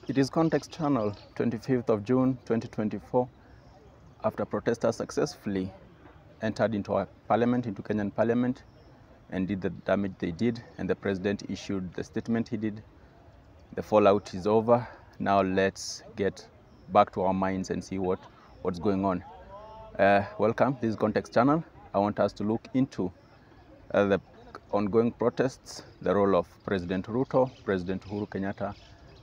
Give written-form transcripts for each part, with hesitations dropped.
It is Context Channel, 25th of June 2024, after protesters successfully entered into our parliament, into Kenyan parliament, and did the damage they did, and the president issued the statement he did. The fallout is over. Now let's get back to our minds and see what's going on. Welcome, this is Context Channel. I want us to look into the ongoing protests, the role of President Ruto, President Uhuru Kenyatta,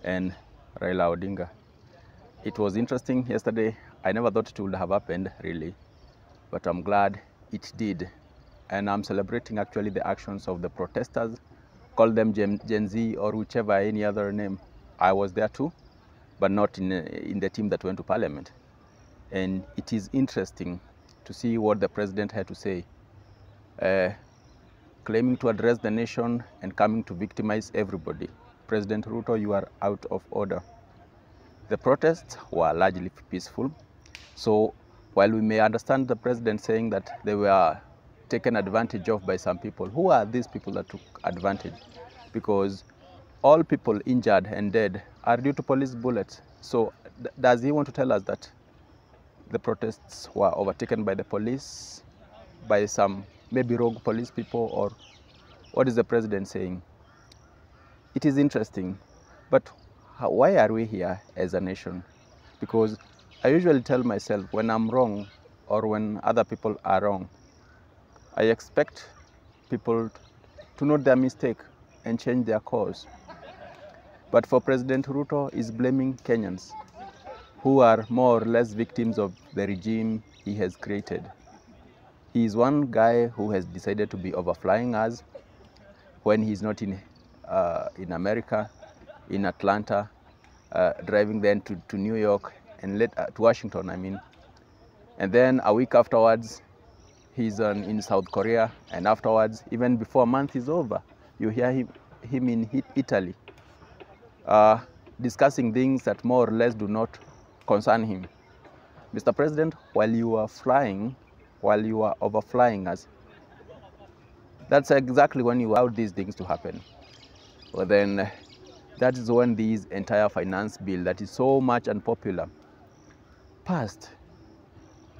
and Raila Odinga. It was interesting yesterday. I never thought it would have happened, really, but I'm glad it did. And I'm celebrating actually the actions of the protesters, call them Gen Z or whichever any other name. I was there too, but not in the team that went to parliament. And it is interesting to see what the president had to say, claiming to address the nation and coming to victimize everybody. President Ruto, you are out of order. The protests were largely peaceful. So while we may understand the president saying that they were taken advantage of by some people, who are these people that took advantage? Because all people injured and dead are due to police bullets. So does he want to tell us that the protests were overtaken by the police, by some maybe rogue police people, or what is the president saying? It is interesting, but why are we here as a nation? Because I usually tell myself when I'm wrong or when other people are wrong, I expect people to note their mistake and change their course. But for President Ruto is blaming Kenyans, who are more or less victims of the regime he has created. He is one guy who has decided to be overflying us when he's not in America, in Atlanta, driving then to New York and to Washington, I mean. And then a week afterwards, he's in South Korea, and afterwards, even before a month is over, you hear him in Italy, discussing things that more or less do not concern him. Mr. President, while you are overflying us, that's exactly when you allowed these things to happen. Well, then that is when this entire finance bill that is so much unpopular passed.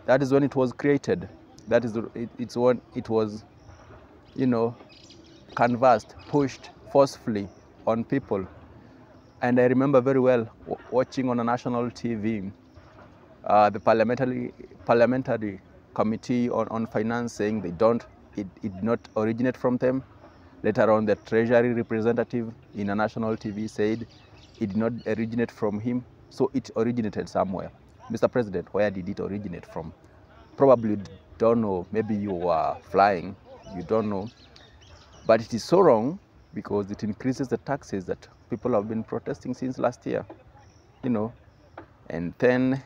That is when it was created. That is it's when it was, canvassed, pushed forcefully on people. And I remember very well watching on a national TV the parliamentary committee on finance saying it did not originate from them. Later on, the Treasury representative in a national TV said it did not originate from him, so it originated somewhere. Mr. President, where did it originate from? Probably you don't know. Maybe you were flying, you don't know. But it is so wrong because it increases the taxes that people have been protesting since last year, And then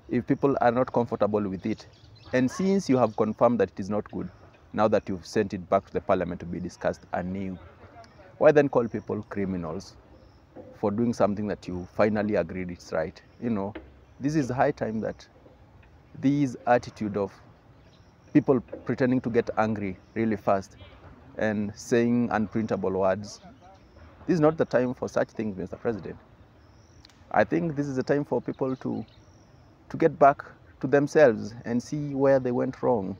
if people are not comfortable with it, and since you have confirmed that it is not good, now that you've sent it back to the parliament to be discussed anew, why then call people criminals for doing something that you finally agreed it's right? This is high time that this attitude of people pretending to get angry really fast and saying unprintable words, this is not the time for such things, Mr. President. I think this is the time for people to get back to themselves and see where they went wrong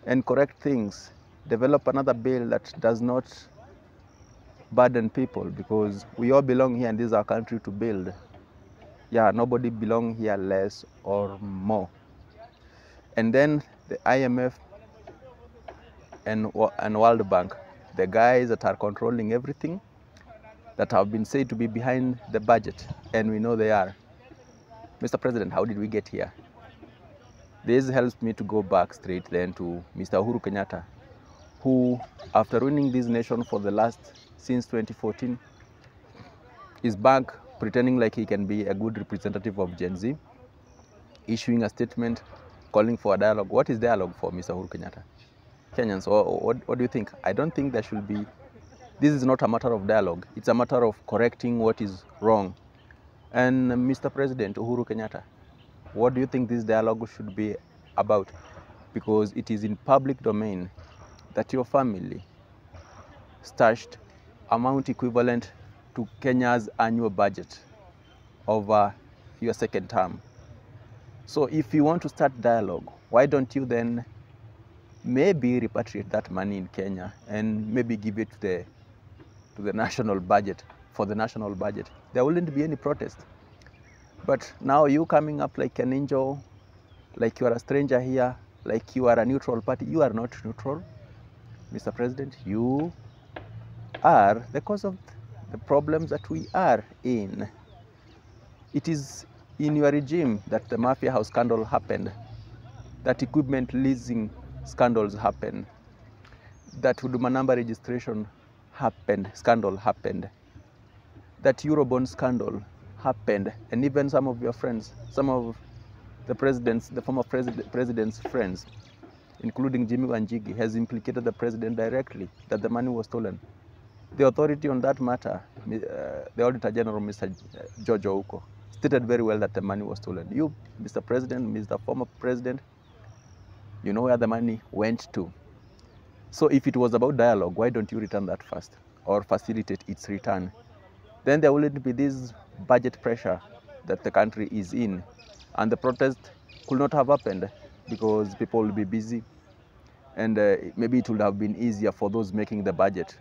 and correct things, develop another bill that does not burden people, because we all belong here and this is our country to build. Yeah, nobody belong here less or more. And then the IMF and World Bank, the guys that are controlling everything, that have been said to be behind the budget, and we know they are. Mr. President, how did we get here? This helps me to go back straight then to Mr. Uhuru Kenyatta, who, after running this nation for since 2014, is back pretending like he can be a good representative of Gen Z, issuing a statement calling for a dialogue. What is dialogue for, Mr. Uhuru Kenyatta? Kenyans, what do you think? I don't think there should be. This is not a matter of dialogue. It's a matter of correcting what is wrong. And Mr. President Uhuru Kenyatta, what do you think this dialogue should be about? Because it is in public domain that your family stashed amount equivalent to Kenya's annual budget. over your second term. So if you want to start dialogue, why don't you then maybe repatriate that money in Kenya and maybe give it to the national budget, for the national budget? There wouldn't be any protest. But now you coming up like an angel, like you are a stranger here, like you are a neutral party. You are not neutral, Mr. President. You are the cause of the problems that we are in. It is in your regime that the Mafia House scandal happened, that equipment leasing scandals happened, that Huduma number registration scandal happened, that Eurobond scandal happened, and even some of your friends, some of the former president's friends, including Jimmy Wanjigi, has implicated the president directly that the money was stolen. The authority on that matter, the Auditor General, Mr. George Ouko, stated very well that the money was stolen. You, Mr. President, Mr. Former President, you know where the money went to. So if it was about dialogue, why don't you return that first or facilitate its return? Then there wouldn't be this budget pressure that the country is in, and the protest could not have happened because people will be busy, and maybe it would have been easier for those making the budget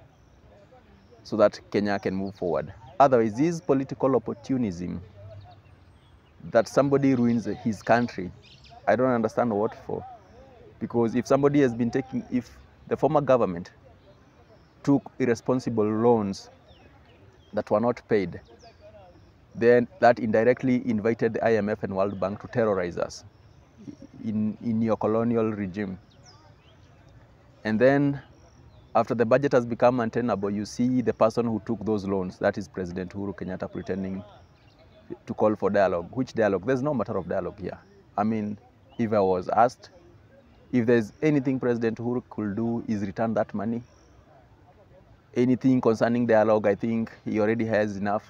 so that Kenya can move forward. Otherwise, this political opportunism that somebody ruins his country, I don't understand what for. Because if somebody has been if the former government took irresponsible loans that were not paid, then that indirectly invited the IMF and World Bank to terrorize us in your colonial regime. And then after the budget has become untenable, you see the person who took those loans, that is President Uhuru Kenyatta, pretending to call for dialogue. Which dialogue? There's no matter of dialogue here. I mean, if I was asked, if there's anything President Uhuru could do is return that money. Anything concerning dialogue, I think he already has enough.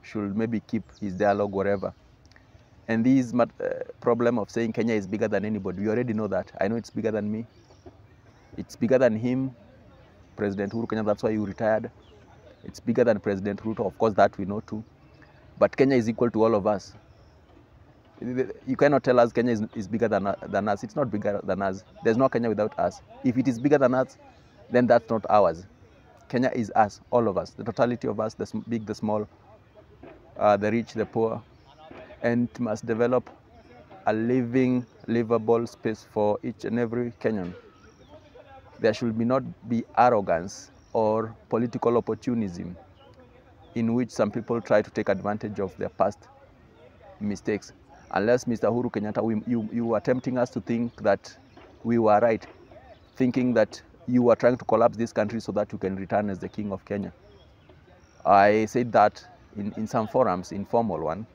Should maybe keep his dialogue wherever. And this problem of saying Kenya is bigger than anybody, we already know that. I know it's bigger than me. It's bigger than him, President Uhuru Kenyatta, that's why you retired. It's bigger than President Ruto, of course, that we know too. But Kenya is equal to all of us. You cannot tell us Kenya is bigger than us. It's not bigger than us. There's no Kenya without us. If it is bigger than us, then that's not ours. Kenya is us, all of us, the totality of us, the big, the small, the rich, the poor, and must develop a livable space for each and every Kenyan. There should not be arrogance or political opportunism in which some people try to take advantage of their past mistakes. Unless, Mr. Uhuru Kenyatta, you are tempting us to think that we were right, thinking that you are trying to collapse this country so that you can return as the king of Kenya. I said that in some forums, informal one,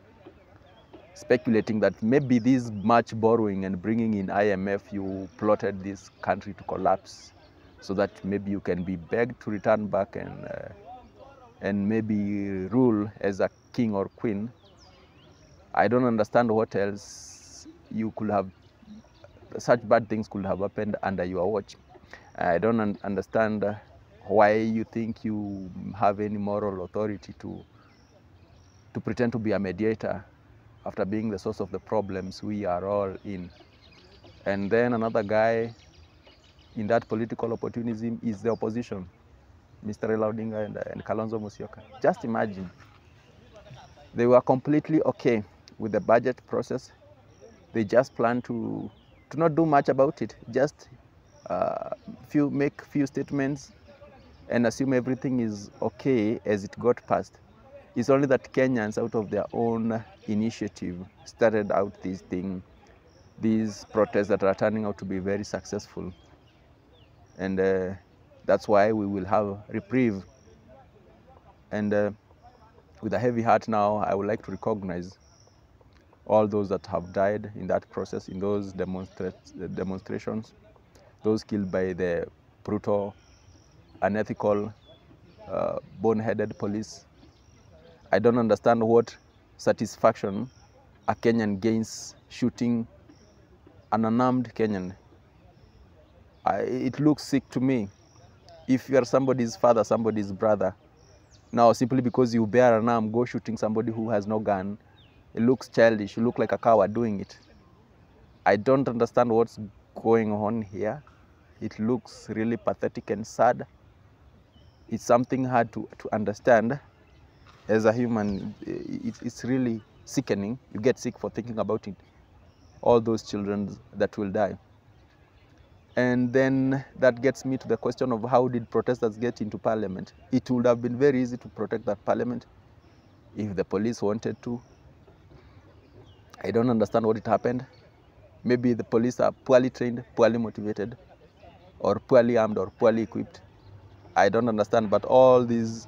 speculating that maybe this much borrowing and bringing in IMF, you plotted this country to collapse so that maybe you can be begged to return back and maybe rule as a king or queen. I don't understand what else you could have, such bad things could have happened under your watch. I don't understand why you think you have any moral authority to pretend to be a mediator after being the source of the problems we are all in. And then another guy in that political opportunism is the opposition, Mr. Raila Odinga and Kalonzo Musyoka. Just imagine, they were completely okay with the budget process. They just plan to not do much about it, just make few statements and assume everything is okay as it got passed. It's only that Kenyans, out of their own initiative, started out this thing, these protests that are turning out to be very successful. And that's why we will have reprieve. And with a heavy heart now, I would like to recognize all those that have died in that process, in those demonstrations, those killed by the brutal, unethical, bone-headed police. I don't understand what satisfaction a Kenyan gains shooting an unarmed Kenyan. It looks sick to me. If you are somebody's father, somebody's brother, now simply because you bear an arm, go shooting somebody who has no gun, It looks childish. You look like a coward doing it. I don't understand what's going on here. It looks really pathetic and sad. It's something hard to understand as a human. It's really sickening. You get sick for thinking about it. All those children that will die. And then that gets me to the question of how did protesters get into parliament? It would have been very easy to protect that parliament if the police wanted to. I don't understand what it happened. Maybe the police are poorly trained, poorly motivated, or poorly armed, or poorly equipped. I don't understand, but all these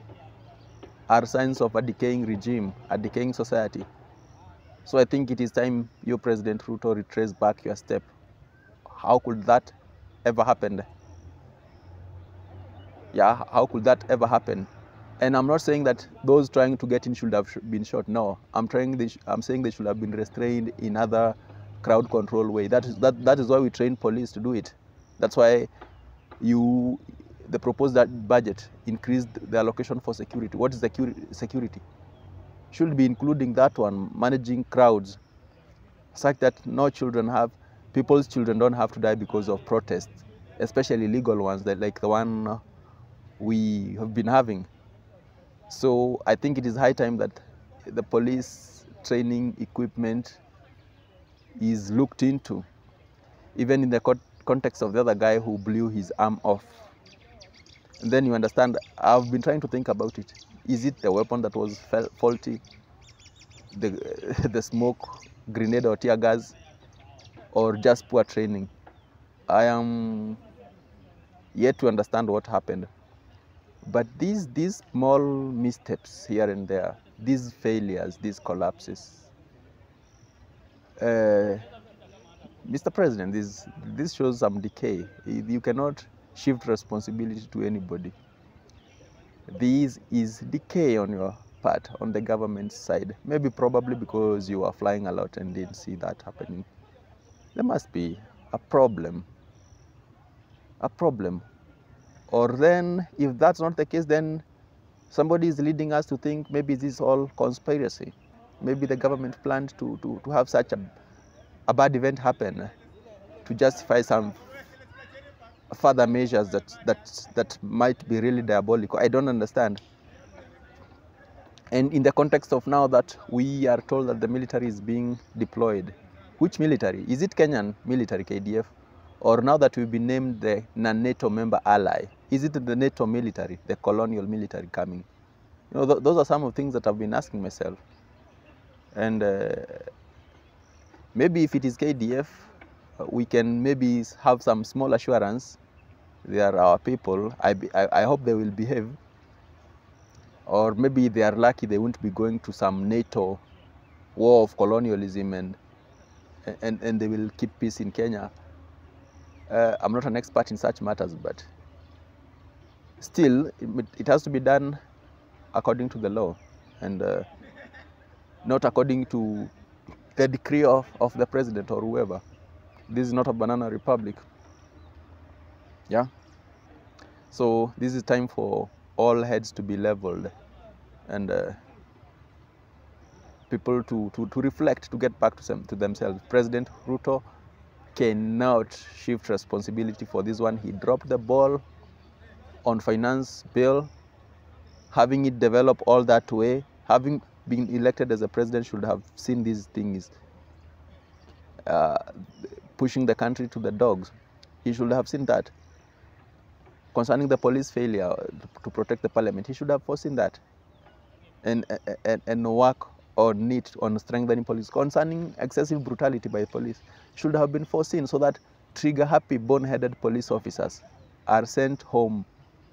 are signs of a decaying regime, a decaying society. So I think it is time you, President Ruto, retrace back your step. How could that ever happen? Yeah, how could that ever happen? And I'm not saying that those trying to get in should have been shot. No, I'm saying they should have been restrained in other crowd control way. That is why we train police to do it. That's why the proposed budget increased the allocation for security. What is security? Should be including that one, managing crowds, such that people's children don't have to die because of protests, especially legal ones, like the one we have been having. So I think it is high time that the police training equipment is looked into, even in the context of the other guy who blew his arm off. And then you understand, I've been trying to think about it. Is it the weapon that was faulty, the smoke, grenade or tear gas, or just poor training? I am yet to understand what happened. But these small missteps here and there, these failures, these collapses, Mr. President, this shows some decay. You cannot shift responsibility to anybody. This is decay on your part, on the government side. Maybe probably because you are flying a lot and didn't see that happening. There must be a problem. A problem. Or then, if that's not the case, then somebody is leading us to think maybe this is all conspiracy. Maybe the government planned to have such a bad event happen to justify some further measures that might be really diabolical. I don't understand. And in the context of now that we are told that the military is being deployed, which military? Is it Kenyan military, KDF? Or now that we've been named the non-NATO member ally, is it the NATO military, the colonial military coming? You know, those are some of the things that I've been asking myself. And maybe if it is KDF, we can maybe have some small assurance they are our people. I hope they will behave. Or maybe they are lucky they won't be going to some NATO war of colonialism and they will keep peace in Kenya. I'm not an expert in such matters, but still, it has to be done according to the law and not according to the decree of the president or whoever. This is not a banana republic. Yeah. So this is time for all heads to be leveled and people to reflect, to get back to themselves. President Ruto cannot shift responsibility for this one. He dropped the ball on finance bill. Having it develop all that way, having been elected as a president, should have seen these things pushing the country to the dogs. He should have seen that. Concerning the police failure to protect the parliament, he should have foreseen that and work on it, on strengthening police. Concerning excessive brutality by police, should have been foreseen so that trigger-happy, bone-headed police officers are sent home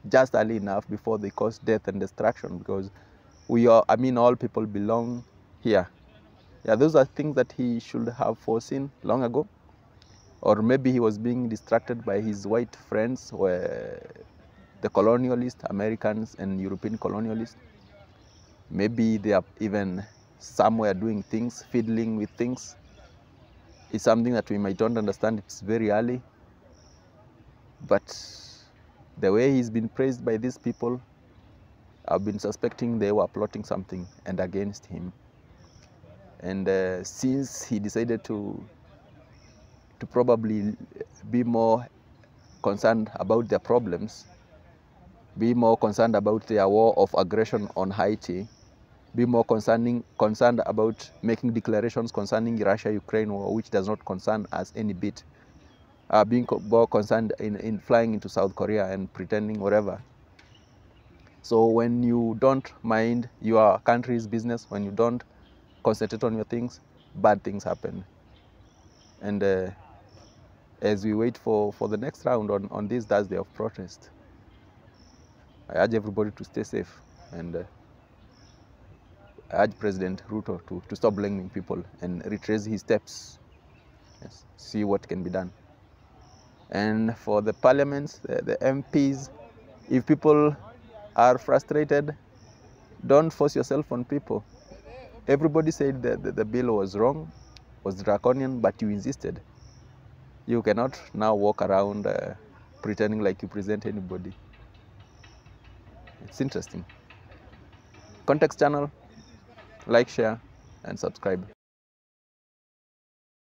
just early enough before they cause death and destruction, because all people belong here. Yeah, those are things that he should have foreseen long ago. Or maybe he was being distracted by his white friends, the colonialists, Americans and European colonialists. Maybe they are even somewhere doing things, fiddling with things. It's something that we might not understand. It's very early. But the way he's been praised by these people, I've been suspecting they were plotting something and against him. And since he decided to probably be more concerned about their problems, be more concerned about their war of aggression on Haiti, be more concerned about making declarations concerning Russia-Ukraine war, which does not concern us any bit, being more concerned in flying into South Korea and pretending whatever. So when you don't mind your country's business, when you don't concentrate on your things, bad things happen. And as we wait for the next round on this Thursday of protest, I urge everybody to stay safe, and I urge President Ruto to stop blaming people and retrace his steps. Yes, see what can be done. And for the parliaments, the MPs, if people are frustrated, don't force yourself on people. Everybody said that the bill was wrong, was draconian, but you insisted. You cannot now walk around pretending like you present anybody. It's interesting. Context channel, like, share, and subscribe.